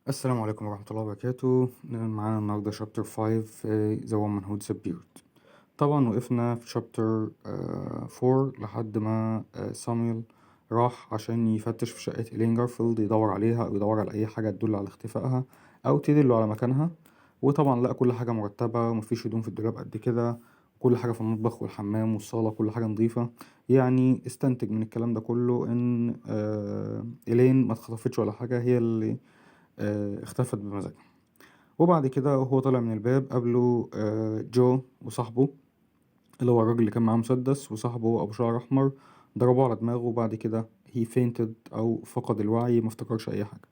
السلام عليكم ورحمة الله وبركاته. معانا النهاردة شابتر 5 في The Woman Who Disappeared. طبعا وقفنا في شابتر 4 لحد ما سامويل راح عشان يفتش في شقة إلين جارفيلد، يدور عليها أو يدور على أي حاجة تدل على اختفائها أو تدله على مكانها. وطبعا لقى كل حاجة مرتبة ومفيش هدوم في الدولاب قد كده، كل حاجة في المطبخ والحمام والصالة كل حاجة نظيفة. يعني استنتج من الكلام ده كله إن إلين ما اتخطفتش ولا حاجة، هي اللي اختفت بمزاجها. وبعد كده وهو طالع من الباب قابله جو وصاحبه اللي هو الراجل اللي كان معاه مسدس، وصاحبه أبو شعر أحمر ضربوه على دماغه. وبعد كده he fainted أو فقد الوعي، ما افتكرش أي حاجة.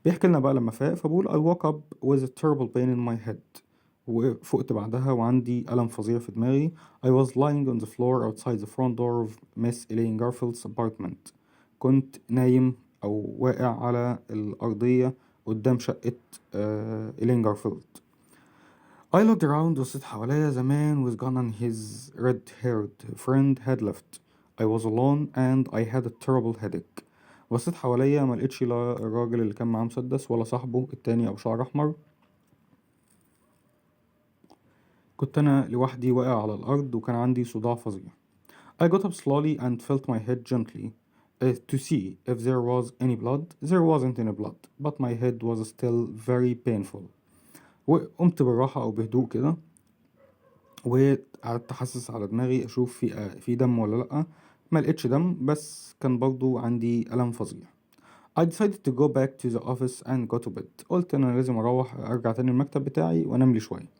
بيحكي لنا بقى لما فاق فبقول I woke up with a terrible pain in my head. وفقت بعدها وعندي ألم فظيع في دماغي. I was lying on the floor outside the front door of Miss Elaine Garfield's apartment. كنت نايم أو واقع على الأرضية قدام شقة إيلين جارفيلد. I looked around وصيت حواليا. The man with gun and his red-haired friend had left. I was alone and I had a terrible headache. بصيت حواليا ما لقيتش لا الراجل اللي كان معاه مسدس ولا صاحبه التاني أبو شعر أحمر. كنت أنا لوحدي واقع على الأرض وكان عندي صداع فظيع. I got up slowly and felt my head gently to see if there was any blood. There wasn't any blood, but my head was still very painful. وقمت بالراحة أو بهدوء كده وقعدت أحسس على دماغي أشوف في دم ولا لأ. ما لقيتش دم، بس كان برضو عندي ألم فظيع. I decided to go back to the office and go to bed. قلت أنا لازم أرجع تاني المكتب بتاعي وأنام لي شوية.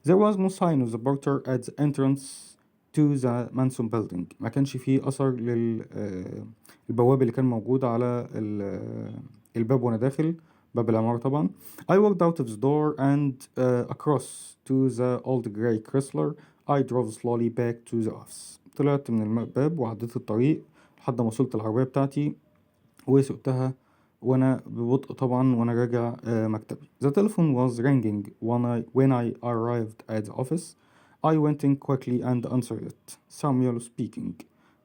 There was no sign of the porter at the entrance to the Manson building. ما كانش فيه أثر للبواب اللي كان موجود على الباب وأنا داخل باب العمارة طبعا. I walked out of the door and across to the old grey Chrysler. I drove slowly back to the office. طلعت من الباب وعديت الطريق لحد ما وصلت العربية بتاعتي وسقتها وانا ببطء طبعا وانا راجع مكتبي. The telephone was ringing when I arrived at the office. I went in quickly and answered it. Samuel speaking.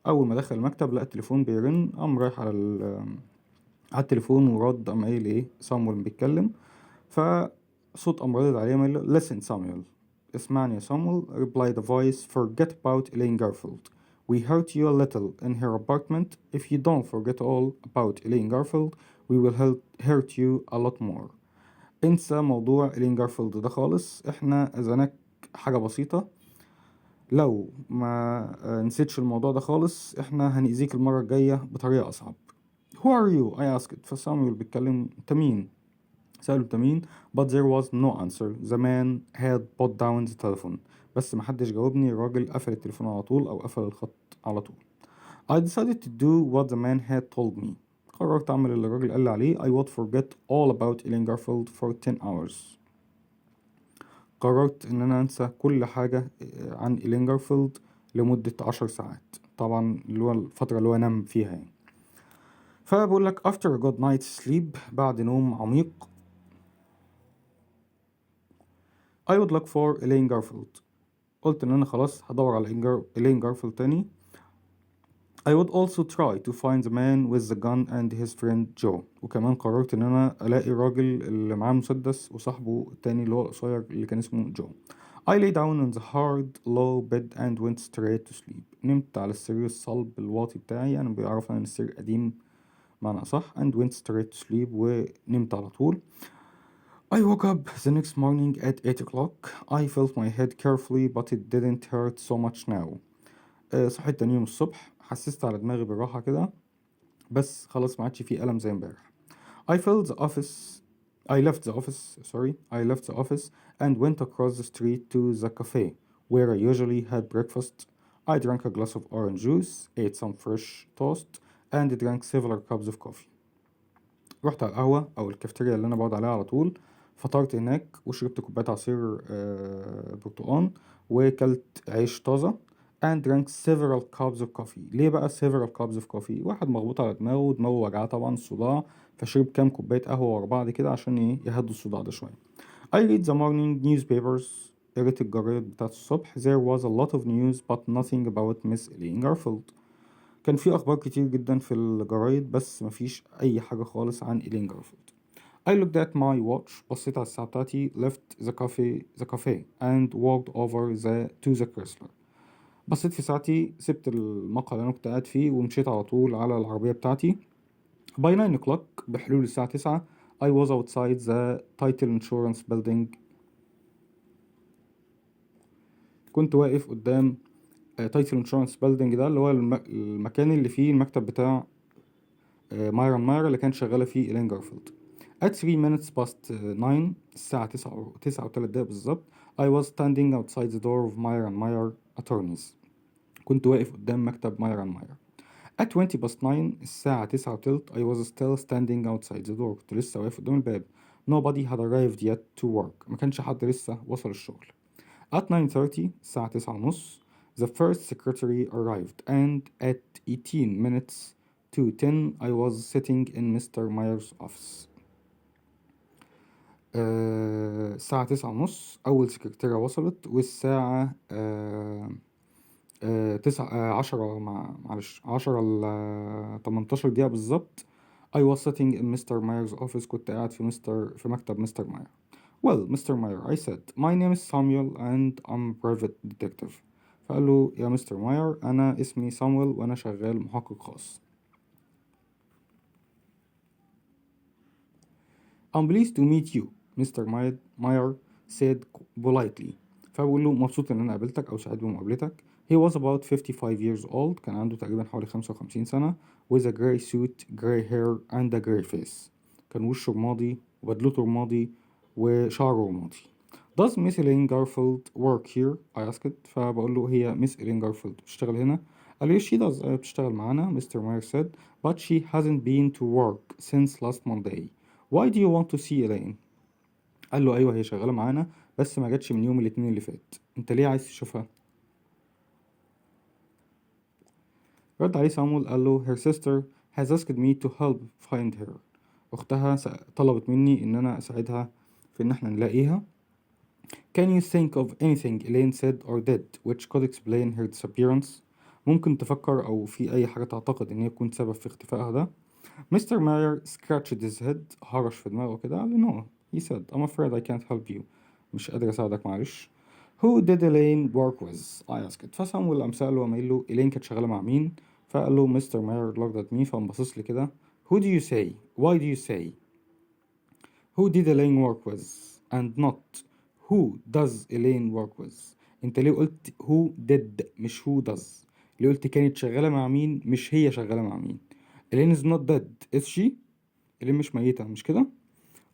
اول ما دخل المكتب لقى التليفون بيرن، قام رايح على التليفون ورد، قام قايل ايه سامويل بيتكلم. فصوت قام ردد عليه قال له listen Samuel. اسمعني يا سامويل. replied the voice. forget about Elaine Garfield. We hurt you a little in her apartment. If you don't forget all about Elaine Garfield, we will hurt you a lot more. انسى موضوع إلين جارفيلد ده خالص، احنا اذنك حاجة بسيطة. لو ما نسيتش الموضوع ده خالص احنا هنأذيك المرة الجاية بطريقة أصعب. Who are you? I asked. فسامويل بيتكلم انت مين؟ سأله انت مين؟ But there was no answer. The man had put down the telephone. بس محدش جاوبني. الراجل قفل التليفون على طول أو قفل الخط على طول. I decided to do what the man had told me. قررت أعمل اللي الراجل قال لي عليه. I would forget all about Elaine Garfield for 10 hours. قررت إن أنا أنسى كل حاجة عن إيلين جارفيلد لمدة 10 ساعات، طبعا اللي هو الفترة اللي هو نام فيها يعني. فبقول لك after a good night's sleep، بعد نوم عميق. I would look for Elaine Garfield. قلت إن أنا خلاص هدور على إيلين جارفيلد تاني. I would also try to find the man with the gun and his friend Joe. وكمان قررت إن أنا ألاقي الراجل اللي معاه مسدس وصاحبه التاني اللي هو القصير اللي كان اسمه جو. I lay down on the hard low bed and went straight to sleep. نمت على السرير الصلب الواطي بتاعي، أنا بيعرف إن السرير قديم معنى صح. and went straight to sleep ونمت على طول. I woke up the next morning at 8 o'clock. I felt my head carefully but it didn't hurt so much now. صحيت تاني يوم الصبح، حسست على دماغي بالراحة كده، بس خلاص ما عادش فيه ألم زي امبارح. I left the office and went across the street to the cafe where I usually had breakfast. I drank a glass of orange juice, ate some fresh toast and drank several cups of coffee. رحت على القهوة أو الكافتيريا اللي أنا بقعد عليها على طول، فطرت هناك وشربت كوباية عصير برتقان وكلت عيش طازة and drank several cups of coffee. ليه بقى several cups of coffee؟ واحد مغبوط على دماغه وجعاه طبعا الصداع، فشرب كام كوباية قهوة ورا بعض كده عشان يهدوا الصداع ده شوية. I read the morning newspapers. قريت الجرايد بتاعت الصبح. There was a lot of news but nothing about Miss Elaine Garfield. كان في أخبار كتير جدا في الجرايد بس مفيش أي حاجة خالص عن إيلين جارفيلد. I looked at my watch. بصيت على الساعة بتاعتي. left the cafe and walked over to the Chrysler. بصيت في ساعتي، سبت المقهى اللي أنا كنت قاعد فيه ومشيت على طول على العربية بتاعتي. by 9 o'clock بحلول الساعة 9 I was outside the title insurance building. كنت واقف قدام تايتل انشورنس بيلدينج ده اللي هو المكان اللي فيه المكتب بتاع مايرون ماير اللي كانت شغالة فيه إيلين جارفيلد. at 3 minutes past 9 الساعة 9 و3 دقايق بالظبط I was standing outside the door of Myron Meyer attorneys. كنت واقف قدام مكتب مايرون ماير. at 20 past 9 الساعة 9 وتلت I was still standing outside the door. كنت لسه واقف قدام الباب. nobody had arrived yet to work. ما كانش حد لسه وصل الشغل. at 9:30 الساعة 9 ونص the first secretary arrived and at 18 minutes to 10 I was sitting in Mr. Meyer's office. الساعة 9 ونص أول سكرتيرة وصلت والساعة 10 معلش 10 ل 18 دقيقة بالظبط I was sitting in Mr. Meyer's office. كنت قاعد في مكتب مستر ماير. Well, Mr. Meyer, I said, my name is Samuel and I'm a private detective. فقال له يا مستر ماير أنا اسمي سامويل وأنا شغال محقق خاص. I'm pleased to meet you, Mr. Meyer said politely. فبقول له مبسوط إن أنا قابلتك أو سعيد بمقابلتك. He was about 55 years old. كان عنده تقريبا حوالي 55 سنة. with a gray suit, gray hair and a gray face. كان وشه رمادي وبدلته رمادي وشعره رمادي. Does Miss Elaine Garfield work here? I asked. فبقول له هي Miss Elaine Garfield بتشتغل هنا؟ قال لي she does. بتشتغل معانا. Mr. Meyer said, but she hasn't been to work since last Monday. Why do you want to see Elaine? قال له أيوة هي شغالة معانا بس ما جاتش من يوم الاثنين اللي فات. أنت ليه عايز تشوفها؟ رد عليه سامويل قال له her sister has asked me to help find her. أختها طلبت مني إن أنا أساعدها في إن احنا نلاقيها. Can you think of anything Elaine said or did which could explain her disappearance? ممكن تفكر أو في أي حاجة تعتقد إن هي تكون سبب في اختفائها ده؟ Mr. Meyer scratched his head. هرش في دماغه كده قال له no. He said, I'm afraid I can't help you. مش قادر أساعدك معلش. Who did Elaine work with? I asked. فسامويل قام سأله وقام قايل له إيلين كانت شغالة مع مين؟ فقال له Mr. Meyer looked at me فقام باصص لي كده. Who do you say? Why do you say? Who did Elaine work with? And not who does Elaine work with. انت ليه قلت who did مش who does؟ ليه قلت كانت شغالة مع مين مش هي شغالة مع مين؟ Elaine is not dead is she؟ Elaine مش ميتة مش كده؟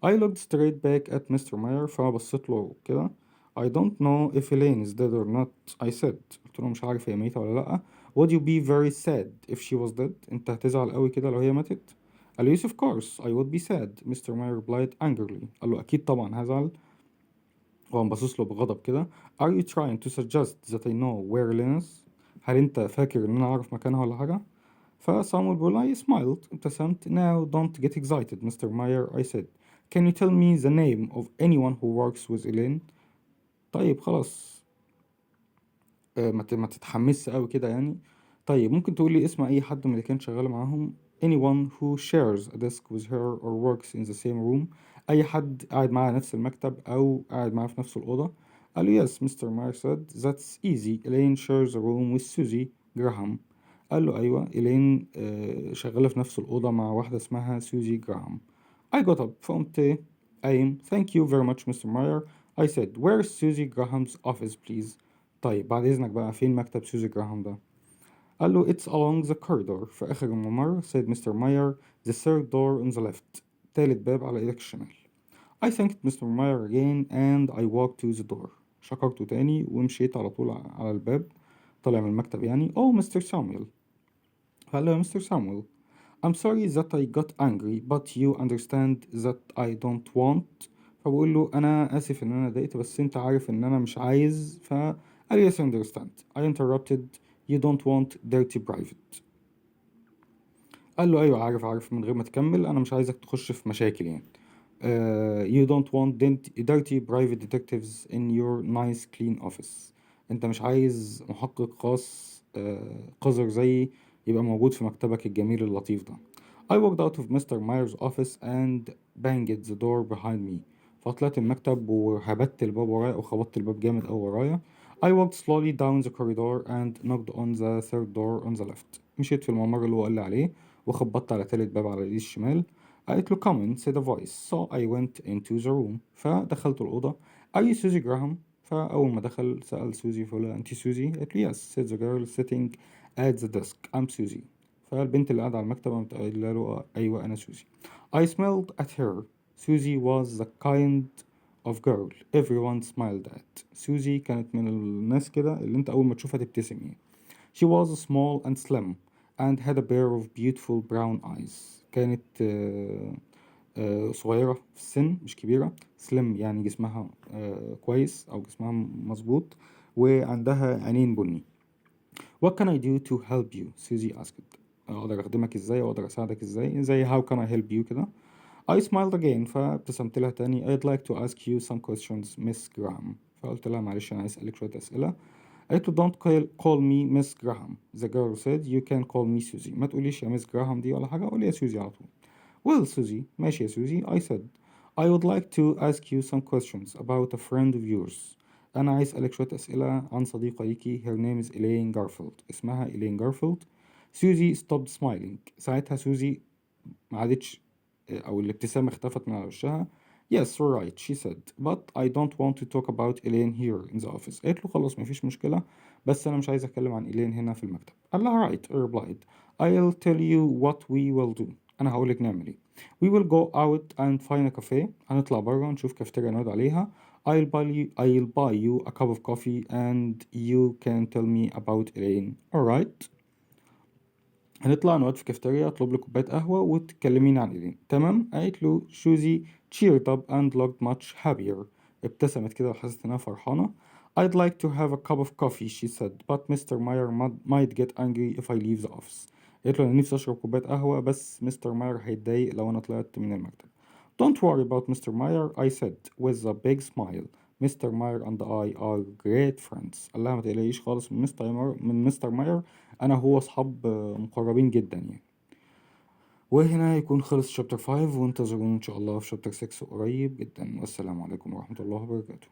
I looked straight back at Mr. Meyer فبصيت له كده. I don't know if Elaine is dead or not. I said. قلت له مش عارف هي ميتة ولا لأ. Would you be very sad if she was dead؟ انت هتزعل قوي كده لو هي ماتت؟ قال له yes of course I would be sad. Mr. Meyer replied angrily. قال له أكيد طبعا هزعل. وقام باصص له بغضب كده. Are you trying to suggest that I know where Elaine is؟ هل انت فاكر ان انا عارف مكانها ولا حاجة؟ فصامويل بولاي smiled. ابتسمت. Now don't get excited Mr. Meyer. I said. Can you tell me the name of anyone who works with Elaine؟ طيب خلاص ما تتحمسش قوي كده يعني. طيب ممكن تقول لي اسم اي حد من اللي كان شغال معاهم. anyone who shares a desk with her or works in the same room. اي حد قاعد معاها نفس المكتب او قاعد معاها في نفس الأوضة. قال له yes. Mr. Meyer said that's easy. Elaine shares a room with Susie Graham. قال له أيوة إيلين شغالة في نفس الأوضة مع واحدة اسمها سوزي جراهام. I got up فقمت قايم. Thank you very much Mr. Meyer. I said where's Susie Graham's office please؟ طيب بعد إذنك بقى فين مكتب سوزي جراهام ده؟ قال له it's along the corridor في آخر الممر. said Mr. Meyer the third door on the left. تالت باب على إيدك الشمال. I thanked Mr. Meyer again and I walked to the door. شكرته تاني ومشيت على طول على الباب طالع من المكتب يعني. Oh Mr. Samuel. قال له Mr. Samuel I'm sorry that I got angry but you understand that I don't want. فبقول له أنا آسف إن أنا ضايقت بس أنت عارف إن أنا مش عايز. فقال yes I understand. I interrupted. You don't want dirty private. قال له أيوة عارف من غير ما تكمل. أنا مش عايزك تخش في مشاكل يعني. You don't want dirty private detectives in your nice clean office. أنت مش عايز محقق خاص قذر زي يبقى موجود في مكتبك الجميل اللطيف ده. I walked out of Mr. Meyer's office and banged the door behind me. فطلعت المكتب وهبت الباب ورايا أو خبطت الباب جامد أوي ورايا. I walked slowly down the corridor and knocked on the third door on the left. مشيت في الممر اللي هو قال لي عليه وخبطت على تالت باب على ايدي الشمال. قالت له come in said a voice, so I went into the room. فدخلت الأوضة. Are you Susie Graham؟ فأول ما دخل سأل سوزي فقال لها أنتي سوزي؟ قالت له yes said the girl sitting at the desk I'm Susie. فالبنت اللي قاعدة على المكتب قامت قايلة له أيوة أنا سوزي. I smiled at her. Susie was the kind of girl everyone smiled at. سوزي كانت من الناس كده اللي انت أول ما تشوفها تبتسم يعني. She was small and slim and had a pair of beautiful brown eyes. كانت صغيرة في السن مش كبيرة. سلم يعني جسمها كويس أو جسمها مظبوط وعندها عينين بني. What can I do to help you? Susie asked. أقدر أخدمك إزاي أو أقدر أساعدك إزاي زي how can I help you كده. I smiled again فابتسمت لها تاني. I'd like to ask you some questions Miss Graham. فقلت لها معلش أنا عايز أسألك شوية أسئلة. قالت له don't call me Miss Graham. The girl said you can call me Susie. ما تقوليش يا Miss Graham دي ولا حاجة قولي يا سوزي على طول. Well Susie ماشي يا سوزي. I said I would like to ask you some questions about a friend of yours. أنا عايز أسألك شوية أسئلة عن صديقة ليكي. Her name is Elaine Garfield. اسمها Elaine Garfield. Susie stopped smiling. ساعتها سوزي ما عادتش أو الابتسامة اختفت من على وشها. Yes, you're right, she said. But I don't want to talk about Elaine here in the office. قالت له خلاص مفيش مشكلة بس أنا مش عايز أتكلم عن إيلين هنا في المكتب. قال لها right, replied. I'll tell you what we will do. أنا هقولك نعمل إيه. We will go out and find a cafe. هنطلع برا نشوف كافتيريا نقعد عليها. I'll buy you a cup of coffee and you can tell me about Elaine. Alright. هنطلع نقعد في كافتيريا اطلب لي كوبايه قهوه وتكلميني عن ايدين. تمام. قالت له شوزي cheered up and looked much happier. ابتسمت كده وحست انها فرحانه. I'd like to have a cup of coffee she said but Mr. Meyer might get angry if I leave the office. قالت له انا نفسي اشرب كوبايه قهوه بس مستر ماير هيتضايق لو انا طلعت من المكتب. Don't worry about Mr. Meyer I said with a big smile. Mr. Meyer and I are great friends. قال لها ما تقلقيش خالص من مستر ماير انا هو اصحاب مقربين جدا يعني. وهنا يكون خلص شابتر 5 وانتظرونا ان شاء الله في شابتر 6 قريب جدا. والسلام عليكم ورحمة الله وبركاته.